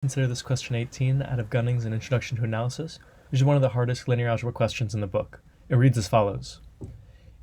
Consider this question 18 out of Gunning's An Introduction to Analysis, which is one of the hardest linear algebra questions in the book. It reads as follows.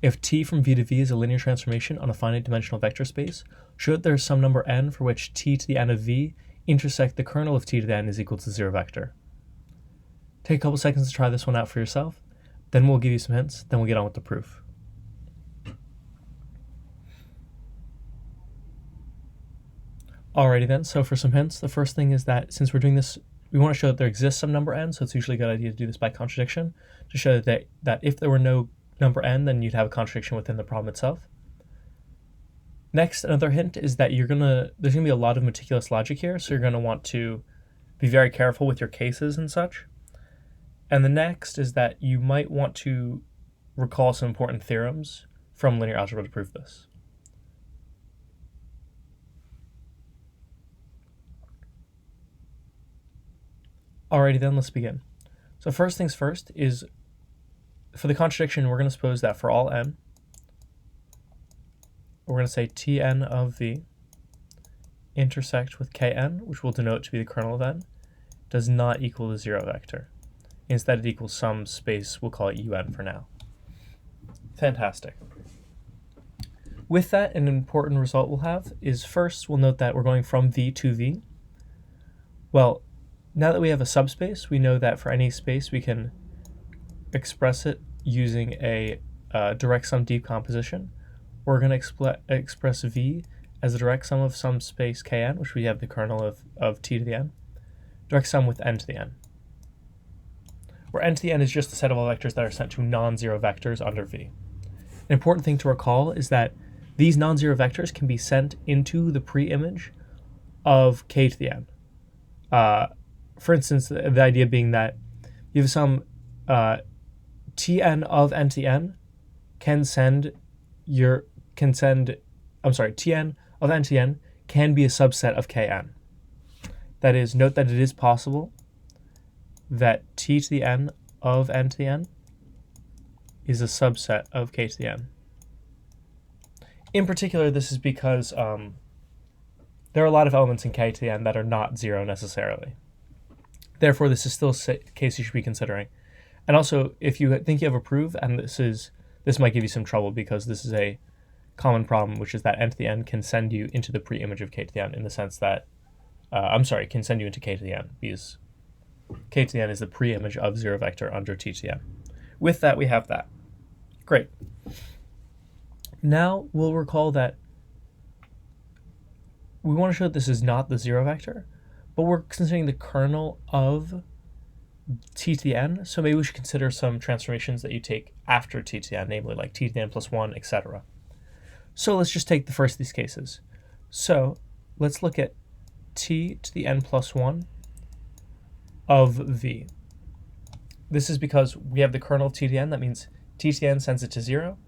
If T from V to V is a linear transformation on a finite dimensional vector space, show that there is some number n for which T to the n of V intersect the kernel of T to the n is equal to 0 vector. Take a couple seconds to try this one out for yourself, then we'll give you some hints, then we'll get on with the proof. Alrighty then, so for some hints, the first thing is that since we're doing this, we want to show that there exists some number n, so it's usually a good idea to do this by contradiction, to show that if there were no number n, then you'd have a contradiction within the problem itself. Next, another hint is that there's going to be a lot of meticulous logic here, so you're going to want to be very careful with your cases and such. And the next is that you might want to recall some important theorems from linear algebra to prove this. Alrighty then, let's begin. So first things first is, for the contradiction, we're going to suppose that for all n, we're going to say Tn of V intersect with Kn, which we'll denote to be the kernel of n, does not equal the 0 vector. Instead, it equals some space, we'll call it Un for now. Fantastic. With that, an important result we'll have is first, we'll note that we're going from V to V. Well, now that we have a subspace, we know that for any space we can express it using a direct sum decomposition. We're going to express V as a direct sum of some space Kn, which we have the kernel of T to the n, direct sum with n to the n, where n to the n is just the set of all vectors that are sent to non-zero vectors under V. An important thing to recall is that these non-zero vectors can be sent into the pre-image of k to the n. For instance, the idea being that you have some Tn of n to the n Tn of n to the n can be a subset of Kn. That is, note that it is possible that T to the n of n to the n is a subset of k to the n. In particular, this is because there are a lot of elements in k to the n that are not zero necessarily. Therefore, this is still a case you should be considering. And also, if you think you have a proof, and this might give you some trouble because this is a common problem, which is that n to the n can send you into the pre-image of k to the n in the sense that, can send you into k to the n because k to the n is the pre-image of 0 vector under t to the n. With that, we have that. Great. Now, we'll recall that we want to show that this is not the 0 vector, but we're considering the kernel of t to the n, so maybe we should consider some transformations that you take after t to the n, namely like t to the n plus 1, etc. So let's just take the first of these cases. So let's look at t to the n plus 1 of v. This is because we have the kernel of t to the n, that means t to the n sends it to 0.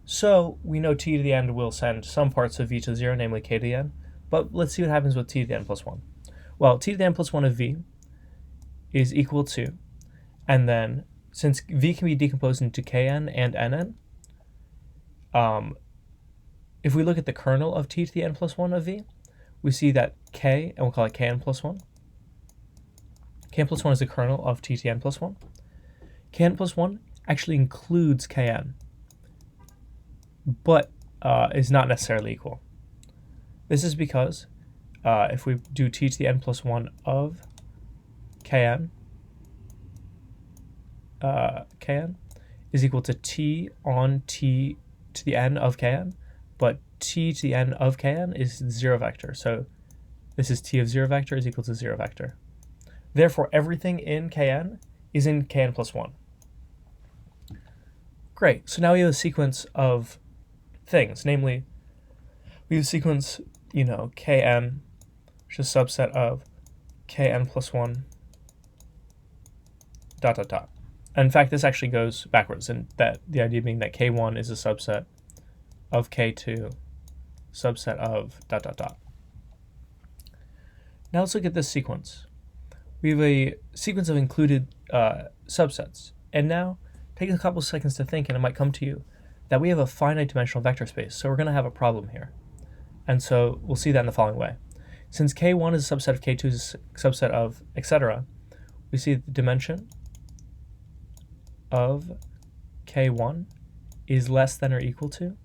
So we know t to the n will send some parts of v to 0, namely k to the n, but let's see what happens with t to the n plus 1. Well, t to the n plus 1 of v is equal to, and then since v can be decomposed into kn and nn, if we look at the kernel of t to the n plus 1 of v, we see that k, and we'll call it kn plus 1. Kn plus 1 is the kernel of t to the n plus 1. Kn plus 1 actually includes kn, but is not necessarily equal. This is because if we do t to the n plus 1 of kn, kn is equal to t on t to the n of kn, but t to the n of kn is 0 vector. So this is t of 0 vector is equal to 0 vector. Therefore, everything in kn is in kn plus 1. Great. So now we have a sequence of things, namely, we have a sequence, kn, which is a subset of kn plus 1, ... And in fact, this actually goes backwards, and that the idea being that k1 is a subset of k2, subset of ... Now let's look at this sequence. We have a sequence of included subsets, and now take a couple seconds to think, and it might come to you that we have a finite dimensional vector space, so we're going to have a problem here. And so we'll see that in the following way. Since K1 is a subset of K2 is a subset of etc., we see the dimension of K1 is less than or equal to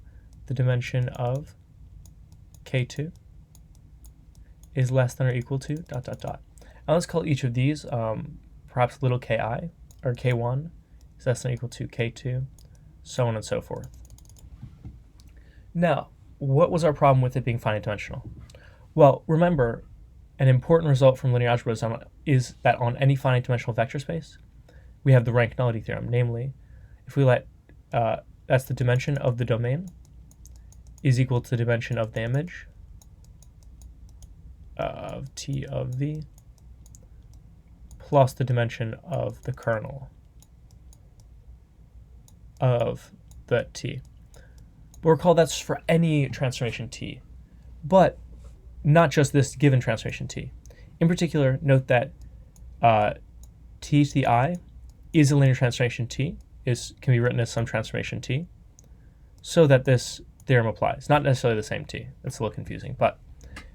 the dimension of K2 is less than or equal to ... And let's call each of these perhaps little ki, or K1 is less than or equal to K2, so on and so forth. Now, what was our problem with it being finite dimensional? Well, remember, an important result from linear algebra is that on any finite dimensional vector space, we have the rank nullity theorem. Namely, if we let, that's the dimension of the domain is equal to the dimension of the image of T of V plus the dimension of the kernel of the T. But recall that's for any transformation T, but not just this given transformation T. In particular, note that T to the I is a linear transformation T, can be written as some transformation T, so that this theorem applies. Not necessarily the same T. That's a little confusing, but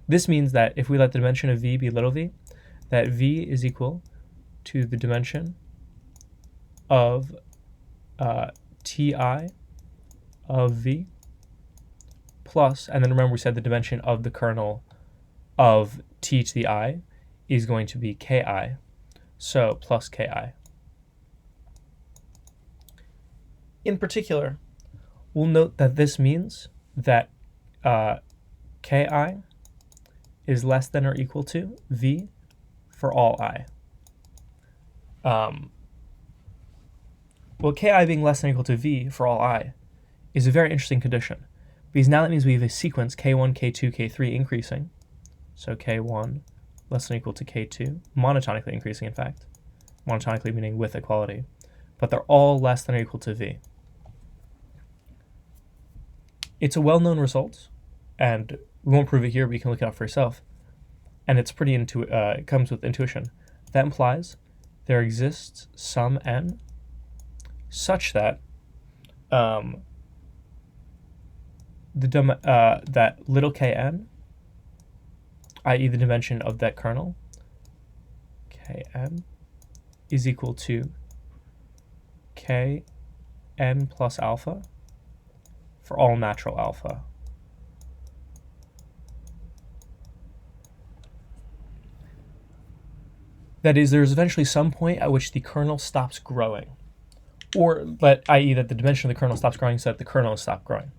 this means that if we let the dimension of V be little v, that V is equal to the dimension of Ti of V plus, and then remember we said the dimension of the kernel of T to the I is going to be Ki, so plus Ki. In particular, we'll note that this means that Ki is less than or equal to V for all I. Well, Ki being less than or equal to V for all I is a very interesting condition, because now that means we have a sequence K1, K2, K3 increasing. So K1 less than or equal to K2, monotonically increasing in fact. Monotonically meaning with equality. But they're all less than or equal to V. It's a well-known result, and we won't prove it here, but you can look it up for yourself. And it's pretty it comes with intuition. That implies there exists some n such that that little kn, i.e. the dimension of that kernel, kn, is equal to kn plus alpha for all natural alpha. That is, there's eventually some point at which the kernel stops growing, i.e. that the dimension of the kernel stops growing so that the kernel has stopped growing.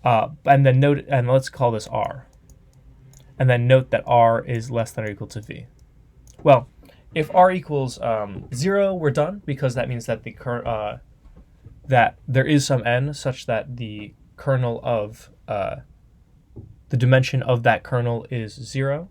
And then note, and let's call this R. And then note that R is less than or equal to V. Well, if R equals 0, we're done, because that means that that there is some n such that the kernel of the dimension of that kernel is 0.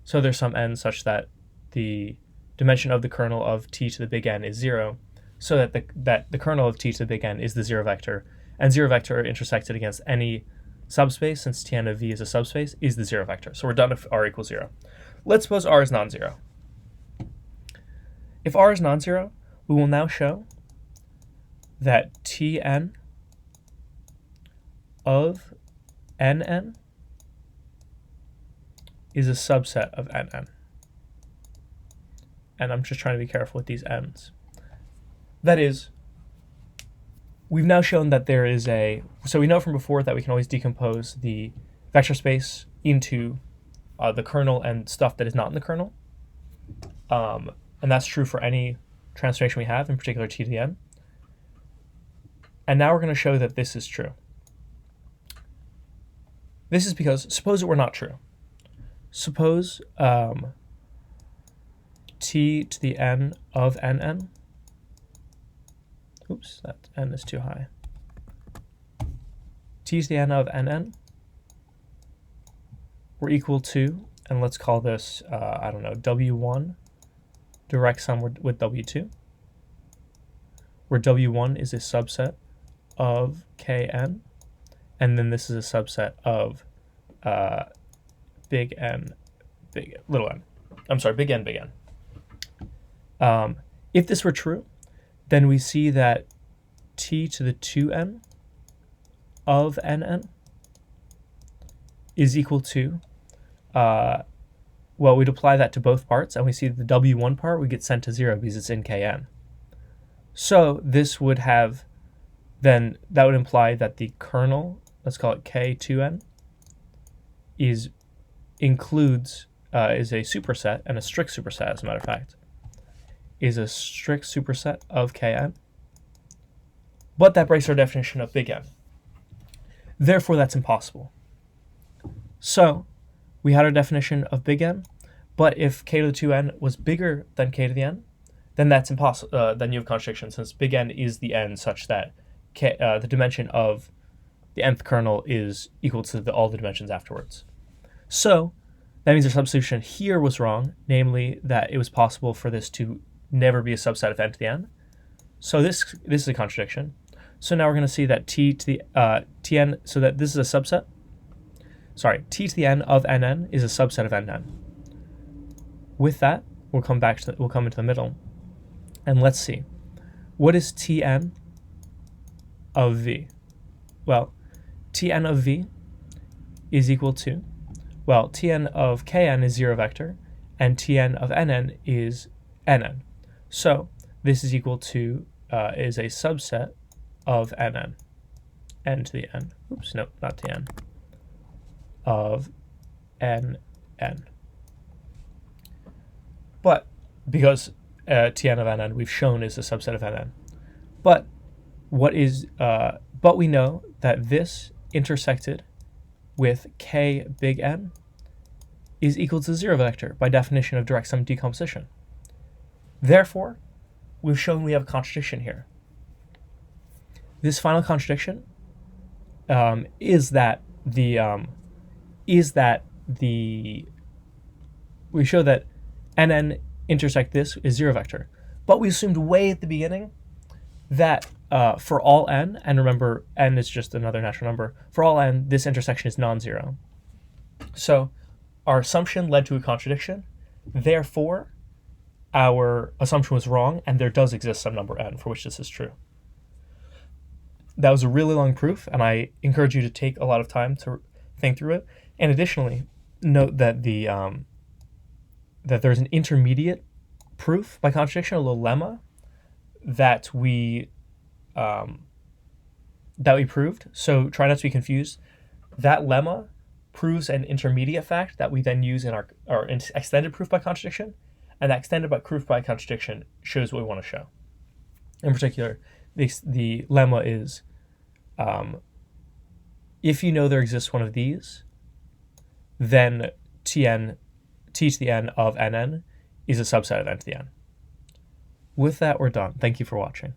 So there's some n such that the dimension of the kernel of T to the big N is 0, so that the kernel of T to the big N is the 0 vector, and 0 vector intersected against any subspace, since Tn of V is a subspace, is the 0 vector. So we're done if R equals 0. Let's suppose R is non-zero. If R is non-zero, we will now show that Tn of Nn is a subset of Nn. And I'm just trying to be careful with these n's. That is, we've now shown that there is so we know from before that we can always decompose the vector space into the kernel and stuff that is not in the kernel. And that's true for any transformation we have, in particular T to the N. And now we're going to show that this is true. This is because, suppose it were not true. Suppose T to the N of Nn, oops, that N is too high. T to the N of Nn were equal to, and let's call this, I don't know, W1, direct sum with W2, where W1 is a subset of Kn, and then this is a subset of big N, little n. I'm sorry, big N, big N. If this were true, then we see that T to the 2n of Nn is equal to well, we'd apply that to both parts, and we see the W1 part would get sent to 0 because it's in Kn. So this would have, then that would imply that the kernel, let's call it K2n, is a superset, and a strict superset, as a matter of fact, is a strict superset of Kn. But that breaks our definition of big N. Therefore, that's impossible. So we had our definition of big N, but if k to the 2n was bigger than k to the n, then that's impossible. Then you have contradiction, since big N is the n such that the dimension of the nth kernel is equal to all the dimensions afterwards. So that means our substitution here was wrong, namely that it was possible for this to never be a subset of n to the n. So this is a contradiction. So now we're going to see that t to the tn, so that this is a subset. Sorry, t to the n of nn is a subset of nn. With that, we'll come into the middle, and let's see, what is tn of v? Well, tn of v is equal to, well, tn of kn is 0 vector, and tn of nn is nn. So this is equal to is a subset of nn, n to the n. Oops, no, not tn. Of nn. But because tn of nn we've shown is a subset of nn. But but we know that this intersected with k big N is equal to 0 vector by definition of direct sum decomposition. Therefore, we've shown we have a contradiction here. This final contradiction is that we show that nn intersect this is 0 vector, but we assumed way at the beginning that for all n, and remember n is just another natural number, for all n this intersection is non-zero. So our assumption led to a contradiction. Therefore, our assumption was wrong, and there does exist some number n for which this is true. That was a really long proof, and I encourage you to take a lot of time to think through it. And additionally, note that that there's an intermediate proof by contradiction, a little lemma, that we proved. So try not to be confused. That lemma proves an intermediate fact that we then use in our extended proof by contradiction, and that extended by proof by contradiction shows what we want to show. In particular, the lemma is, if you know there exists one of these, then t to the n of nn is a subset of n to the n. With that, we're done. Thank you for watching.